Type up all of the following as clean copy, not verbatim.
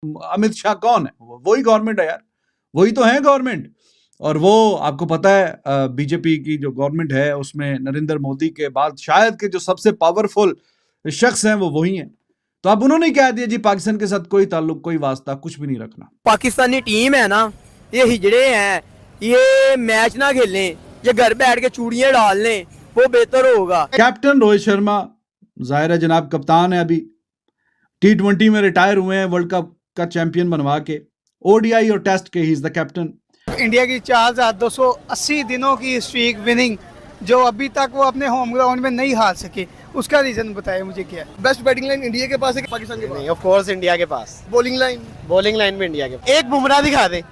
अमित शाह कौन है? वही गवर्नमेंट है यार, वही तो है गवर्नमेंट। और वो आपको पता है बीजेपी की जो गवर्नमेंट है उसमें नरेंद्र मोदी के बाद शायद के जो सबसे पावरफुल शख्स हैं वो वही हैं। तो अब उन्होंने कह दिया जी पाकिस्तान के साथ कोई ताल्लुक कोई वास्ता कुछ भी नहीं रखना। पाकिस्तानी टीम है ना, ये हिजड़े हैं, ये मैच ना खेलें, ये घर बैठ के चूड़ियां डाल लें, वो बेहतर होगा। कैप्टन रोहित शर्मा जाहिर है जनाब कप्तान है, अभी T20 में रिटायर हुए हैं वर्ल्ड कप का चैंपियन बनवा के, ओडीआई और टेस्ट के he is the captain. India की 4280 दिनों की स्ट्रीक विनिंग जो अभी तक वो अपने होम ग्राउंड में नहीं हार सके, उसका रीजन बताइए मुझे क्या है? बेस्ट बैटिंग लाइन इंडिया के पास है कि पाकिस्तान के पास? नहीं, ऑफ कोर्स इंडिया के पास। बॉलिंग लाइन भी इंडिया के पास। एक बुमराह दिखा दे,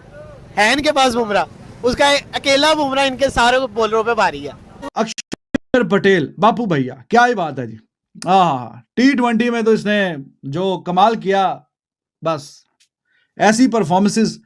है इनके पास बुमराह, उसका अकेला बुमराह इनके सारे बॉलरों पे भारी है। अक्षर पटेल बापू भैया, क्या ही बात है जी। T20 में तो इसने जो कमाल किया, बस ऐसी परफॉर्मेंसेस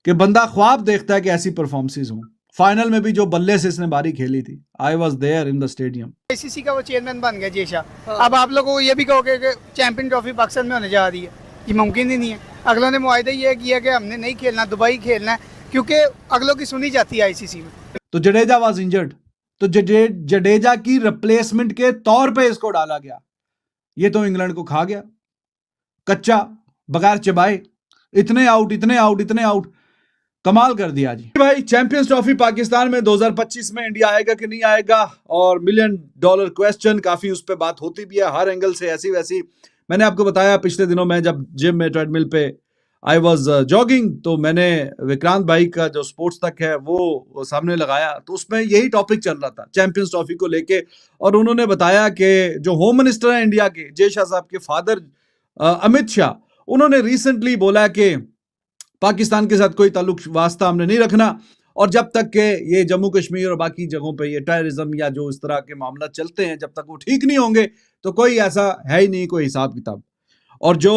कि बंदा ख्वाब देखता है कि ऐसी परफॉर्मेंसेस हों। फाइनल में भी जो बल्ले से इसने बारी खेली थी, I was there in the stadium. ICC का वो चेयरमैन बन गया जय शाह। अब आप लोगों को ये भी कहोगे कि चैंपियन ट्रॉफी पाकिस्तान में होने जा रही है, ये मुमकिन ही नहीं है। अगलों ने मुआहदा ये किया कि हमने नहीं खेलना, दुबई खेलना है, क्योंकि अगलों की सुनी जाती है आईसीसी में। तो जडेजा वाज इंजर्ड, तो जडेजा की रिप्लेसमेंट के तौर पे इसको डाला गया। ये तो इंग्लैंड को खा गया कच्चा, बगैर चबाए, इतने आउट इतने आउट इतने आउट, कमाल कर दिया जी। भाई चैंपियंस ट्रॉफी पाकिस्तान में 2025 में इंडिया आएगा कि नहीं आएगा, और $1 मिलियन क्वेश्चन, काफी उस पर बात होती भी है हर एंगल से, ऐसी वैसी। मैंने आपको बताया पिछले दिनों में जब जिम में ट्रेडमिल पे आई वॉज जॉगिंग, तो मैंने विक्रांत भाई का जो स्पोर्ट्स तक है वो सामने लगाया, तो उसमें यही टॉपिक चल रहा था चैंपियंस ट्रॉफी को लेके। और उन्होंने बताया कि जो होम मिनिस्टर है इंडिया के, जय शाह साहब के फादर अमित शाह, उन्होंने रिसेंटली बोला कि पाकिस्तान के साथ कोई ताल्लुक वास्ता हमने नहीं रखना, और जब तक के ये जम्मू कश्मीर और बाकी जगहों पे ये टेररिज्म या जो इस तरह के मामला चलते हैं, जब तक वो ठीक नहीं होंगे तो कोई ऐसा है ही नहीं कोई हिसाब किताब। और जो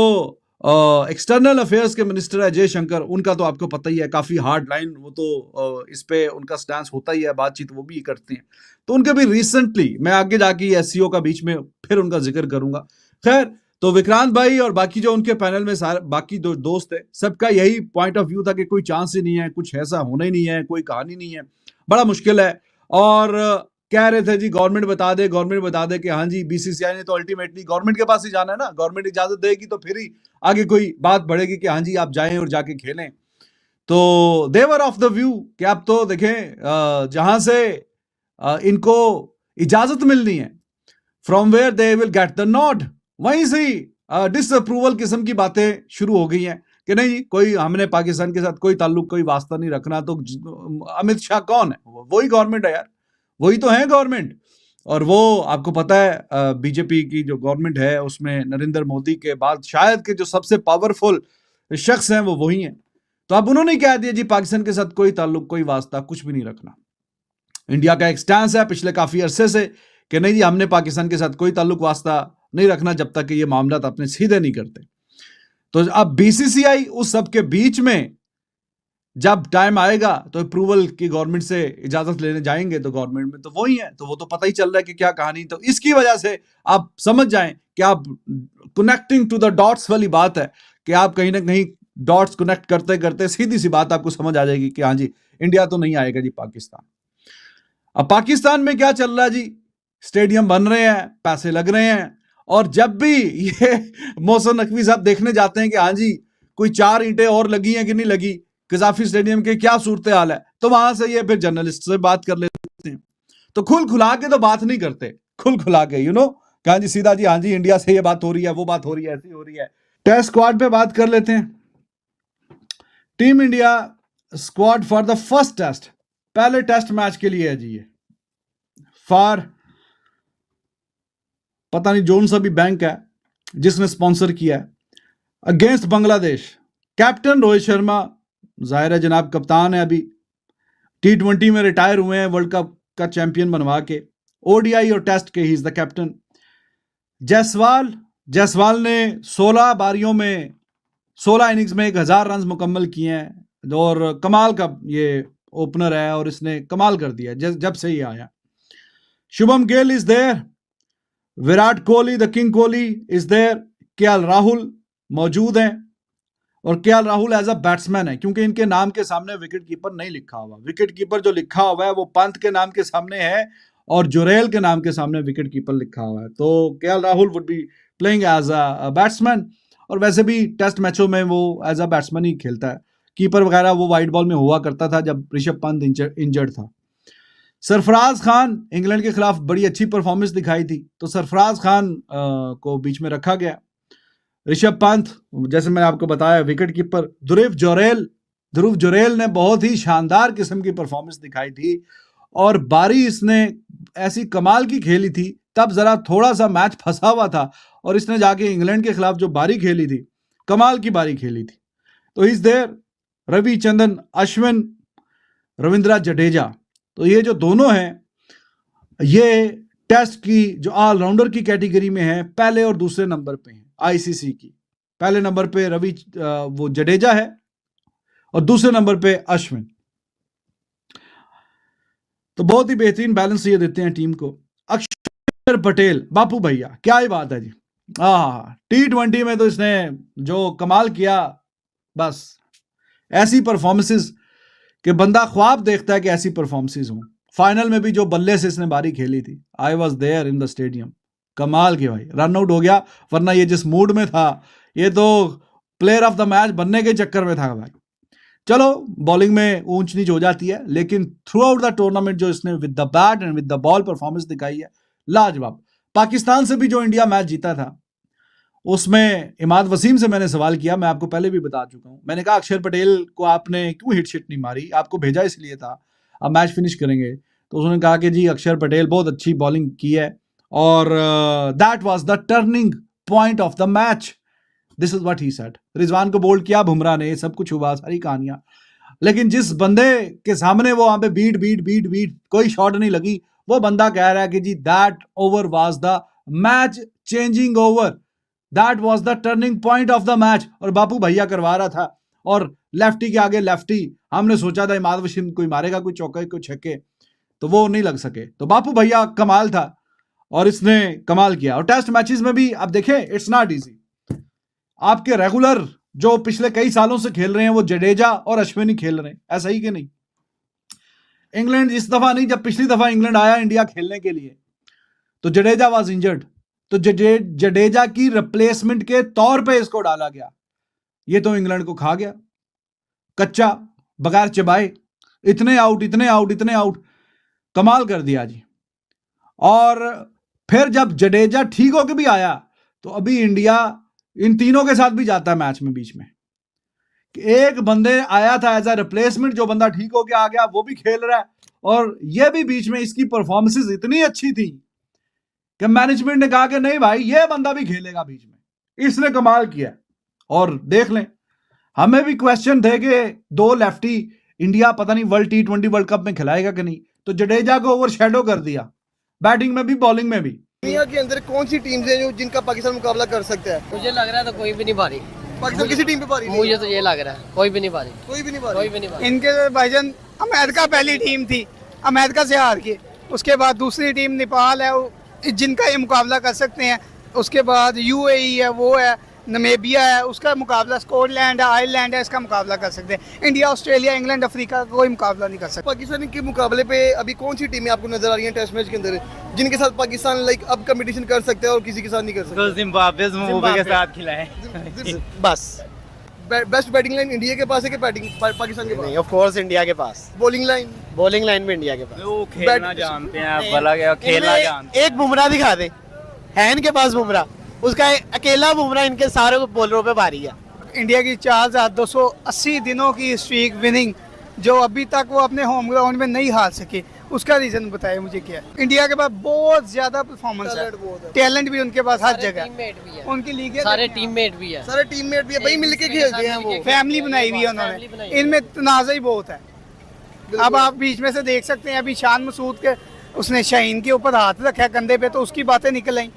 एक्सटर्नल अफेयर्स के मिनिस्टर है जयशंकर, उनका तो आपको पता ही है, काफ़ी हार्ड लाइन, वो तो इस पे उनका स्टैंस होता ही है, बातचीत वो भी करते हैं। तो उनके भी रिसेंटली, मैं आगे जाके एससीओ का बीच में फिर उनका जिक्र करूंगा। खैर, तो विक्रांत भाई और बाकी जो उनके पैनल में सारे बाकी दो दोस्त है, सबका यही पॉइंट ऑफ व्यू था कि कोई चांस ही नहीं है, कुछ ऐसा होना ही नहीं है, कोई कहानी नहीं है, बड़ा मुश्किल है। और कह रहे थे जी गवर्नमेंट बता दे कि हाँ जी बीसीसीआई ने तो अल्टीमेटली गवर्नमेंट के पास ही जाना है ना, गवर्नमेंट इजाजत देगी तो फिर ही आगे कोई बात बढ़ेगी कि हाँ जी आप जाएं और जाके खेलें। तो देवर ऑफ द व्यू कि आप तो देखें जहां से इनको इजाजत मिलनी है, from where they will get the nod, वहीं से ही डिसअप्रूवल किस्म की बातें शुरू हो गई हैं कि नहीं जी कोई हमने पाकिस्तान के साथ कोई ताल्लुक कोई वास्ता नहीं रखना। तो अमित शाह कौन है? वही गवर्नमेंट है यार, वही तो है गवर्नमेंट। और वो आपको पता है बीजेपी की जो गवर्नमेंट है उसमें नरेंद्र मोदी के बाद शायद के जो सबसे पावरफुल शख्स हैं वो वही हैं। तो अब उन्होंने कह दिया जी पाकिस्तान के साथ कोई ताल्लुक कोई वास्ता कुछ भी नहीं रखना। इंडिया का एक स्टैंस है पिछले काफी अरसे से कि नहीं जी हमने पाकिस्तान के साथ कोई ताल्लुक वास्ता नहीं रखना जब तक कि ये मामला अपने सीधे नहीं करते। तो अब बीसीसीआई उस सब के बीच में जब टाइम आएगा तो अप्रूवल की गवर्नमेंट से इजाजत लेने जाएंगे, तो गवर्नमेंट में तो वही है, तो वो तो पता ही चल रहा है कि क्या कहानी। तो इसकी वजह से आप समझ जाएं कि आप कनेक्टिंग टू द डॉट्स वाली बात है कि आप कहीं ना कहीं डॉट्स कनेक्ट करते करते सीधी सी बात आपको समझ आ जाएगी कि हाँ जी इंडिया तो नहीं आएगा जी पाकिस्तान। अब पाकिस्तान में क्या चल रहा है जी, स्टेडियम बन रहे हैं, पैसे लग रहे हैं, और जब भी ये मोहसिन नकवी साहब देखने जाते हैं कि हाँ जी कोई 4 ईंटें और लगी हैं कि नहीं लगी कजाफी स्टेडियम के, क्या सूरत हाल है, तो वहां से ये फिर जर्नलिस्ट से बात कर लेते हैं। तो खुल खुला के तो बात नहीं करते, खुल खुला के कहा जी सीधा जी हाँ जी इंडिया से ये बात हो रही है, वो बात हो रही है, ऐसी हो रही है। टेस्ट स्क्वाड पे बात कर लेते हैं। Team India squad for the first test, पहले टेस्ट मैच के लिए है जी ये, फॉर पता नहीं जोन सा भी बैंक है जिसने स्पॉन्सर किया है, अगेंस्ट बांग्लादेश। कैप्टन रोहित शर्मा जाहिर है जनाब कप्तान है, अभी T20 में रिटायर हुए हैं वर्ल्ड कप का चैंपियन बनवा के, ओडीआई और टेस्ट के he is the captain. Jaiswal ने 16 बारियों में 16 इनिंग्स में 1000 रन मुकम्मल किए हैं, और कमाल का ये ओपनर है और इसने कमाल कर दिया जब से ही आया। Shubman Gill is there, Virat Kohli the king Kohli is there, KL Rahul मौजूद हैं, और KL Rahul as a batsman है, क्योंकि इनके नाम के सामने विकेट कीपर नहीं लिखा हुआ। विकेट कीपर जो लिखा हुआ है वो पंत के नाम के सामने है और जुरेल के नाम के सामने विकेट कीपर लिखा हुआ है। तो KL Rahul would be playing as a batsman, और वैसे भी टेस्ट मैचों में वो एज अ बैट्समैन ही खेलता है। कीपर वगैरह वो वाइट बॉल में हुआ करता था जब ऋषभ पंत इंजर्ड था। सरफराज खान इंग्लैंड के खिलाफ बड़ी अच्छी परफॉर्मेंस दिखाई थी, तो सरफराज खान को बीच में रखा गया। ऋषभ पंत, जैसे मैंने आपको बताया, विकेट कीपर। ध्रुव जुरेल ने बहुत ही शानदार किस्म की परफॉर्मेंस दिखाई थी और बारी इसने ऐसी कमाल की खेली थी। तब जरा थोड़ा सा मैच फंसा हुआ था और इसने जाके इंग्लैंड के खिलाफ जो बारी खेली थी, कमाल की बारी खेली थी। तो इस देर रविचंद्रन अश्विन, रविंद्र जडेजा, तो ये जो दोनों हैं ये टेस्ट की जो ऑलराउंडर की कैटेगरी में है, पहले और दूसरे नंबर पे हैं आईसीसी की। पहले नंबर पे वो जडेजा है और दूसरे नंबर पे अश्विन। तो बहुत ही बेहतरीन बैलेंस ये देते हैं टीम को। अक्षर पटेल, बापू भैया, क्या ही बात है जी। T20 में तो इसने जो कमाल किया, बस ऐसी परफॉर्मेंसेस कि बंदा ख्वाब देखता है कि ऐसी परफॉर्मेंसेस हों। फाइनल में भी जो बल्ले से इसने बारी खेली थी, I was there in the stadium, कमाल की भाई। रन आउट हो गया, वरना ये जिस मूड में था ये तो प्लेयर ऑफ द मैच बनने के चक्कर में था भाई। चलो बॉलिंग में ऊंच नीच हो जाती है, लेकिन थ्रू आउट द टूर्नामेंट जो इसने with the bat and with the ball performance दिखाई है, लाजवाब। पाकिस्तान से भी जो इंडिया मैच जीता था उसमें इमाद वसीम से मैंने सवाल किया, मैं आपको पहले भी बता चुका हूं। मैंने कहा अक्षर पटेल को आपने क्यों हिट शिट नहीं मारी, आपको भेजा इसलिए था, अब मैच फिनिश करेंगे। तो उसने कहा कि जी अक्षर पटेल बहुत अच्छी बॉलिंग की है और that was the turning point of the match, this is what he said. Rizwan को बोल्ड किया बुमराह ने, सब कुछ हुआ, सारी कहानियां, लेकिन जिस बंदे के सामने वो वहां पे बीट कोई शॉट नहीं लगी, वो बंदा कह रहा है कि जी that over was the match changing over, that was the turning point of the match. और बापू भैया करवा रहा था और लेफ्टी के आगे लेफ्टी, हमने सोचा था इमाद वसीम कोई मारेगा, कोई चौके कोई छक्के, तो वो नहीं लग सके। तो बापू भैया कमाल था और इसने कमाल किया। और टेस्ट मैचेस में भी अब देखें, इट्स नॉट इजी। आपके रेगुलर जो पिछले कई सालों से खेल रहे हैं वो जडेजा और अश्विनी खेल रहे हैं, ऐसा ही कि नहीं। इंग्लैंड इस दफा नहीं, जब पिछली दफा इंग्लैंड आया इंडिया खेलने के लिए तो जडेजा वाज इंजर्ड, तो जडेजा की रिप्लेसमेंट के तौर पे इसको डाला गया। ये तो इंग्लैंड को खा गया कच्चा, बगैर चबाए, इतने आउट, कमाल कर दिया जी। और फिर जब जडेजा ठीक होके भी आया तो अभी इंडिया इन तीनों के साथ भी जाता है मैच में बीच में। एक बंदे आया था एज अ रिप्लेसमेंट, जो बंदा ठीक होके आ गया वो भी खेल रहा है, और ये भी बीच में इसकी परफॉर्मेंसेस इतनी अच्छी थी कि मैनेजमेंट ने कहा कि नहीं भाई ये बंदा भी खेलेगा बीच में, इसने कमाल किया। और देख लें, हमें भी क्वेश्चन थे कि दो लेफ्टी इंडिया पता नहीं वर्ल्ड T20 वर्ल्ड कप में खिलाएगा कि नहीं, तो जडेजा को ओवरशैडो कर दिया, बैटिंग में भी बॉलिंग में भी। दुनिया के अंदर कौन सी टीम्स हैं जो जिनका पाकिस्तान मुकाबला कर सकता है? मुझे लग रहा है तो कोई भी नहीं भारी, पाकिस्तान किसी टीम पे भारी नहीं मुझे तो ये लग रहा है कोई भी नहीं भारी, कोई भी नहीं कोई भारी। भी नहीं भारी। इनके भाईजान अमेरिका पहली टीम थी, अमेरिका से हार के, उसके बाद दूसरी टीम नेपाल है जिनका ये मुकाबला कर सकते हैं, उसके बाद UAE है, वो है नमीबिया है, उसका मुकाबला स्कॉटलैंड है, आयरलैंड है, इसका मुकाबला कर सकते हैं। इंडिया, ऑस्ट्रेलिया, इंग्लैंड, अफ्रीका का कोई मुकाबला नहीं कर सकता। पाकिस्तान के मुकाबले पे अभी कौन सी टीमें आपको नजर आ रही हैं टेस्ट मैच के अंदर जिनके साथ पाकिस्तान लाइक अब कंपटीशन कर सकता है और किसी के साथ नहीं कर सकता? जिम्बाब्वे के साथ खिलाए बस बेस्ट बैटिंग लाइन इंडिया के पास है कि बैटिंग पाकिस्तान के पास? नहीं, ऑफ कोर्स इंडिया के पास। बॉलिंग लाइन भी इंडिया के पास। वो खेलना जानते हैं, भला क्या खेलना जानते एक बुमराह दिखा दे, है इनके पास बुमराह, उसका अकेला बुमराह इनके सारे बॉलरों पे भारी है। इंडिया की 4280 दिनों की स्ट्रीक विनिंग, जो अभी तक वो अपने होम ग्राउंड में नहीं हार सके, उसका रीजन बताए मुझे क्या है। इंडिया के पास बहुत ज्यादा परफॉर्मेंस है, टैलेंट भी उनके पास हर जगह, उनकी लीग सारे टीममेट भी है, सारे टीममेट भी है भाई, मिलके खेलते हैं वो, फैमिली बनाई हुई है उन्होंने, इनमें तनाज़ा ही बहुत है। अब आप बीच में से देख सकते हैं, अभी शान मसूद के उसने शाहीन के ऊपर हाथ रखा कंधे पे, तो उसकी बातें निकल आई,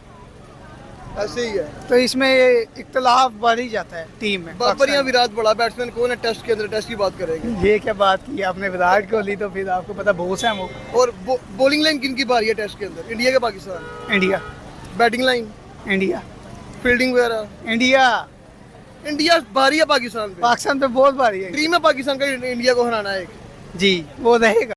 ऐसे ही है। तो इसमें इख्तलाफ बढ़ ही जाता है टीम में। बाबर या विराट बड़ा बैट्समैन कौन है टेस्ट के अंदर? टेस्ट की बात करेंगे। ये क्या बात की आपने, विराट कोहली तो फिर आपको पता बहुत है वो। और बॉलिंग लाइन किन की भारी है टेस्ट के अंदर, इंडिया के Pakistan? India. Batting line India. Fielding वगैरह? इंडिया। इंडिया भारी है पाकिस्तान पे? पाकिस्तान पे बहुत भारी है ड्रीम है पाकिस्तान का इंडिया को हराना है? जी, वो रहेगा।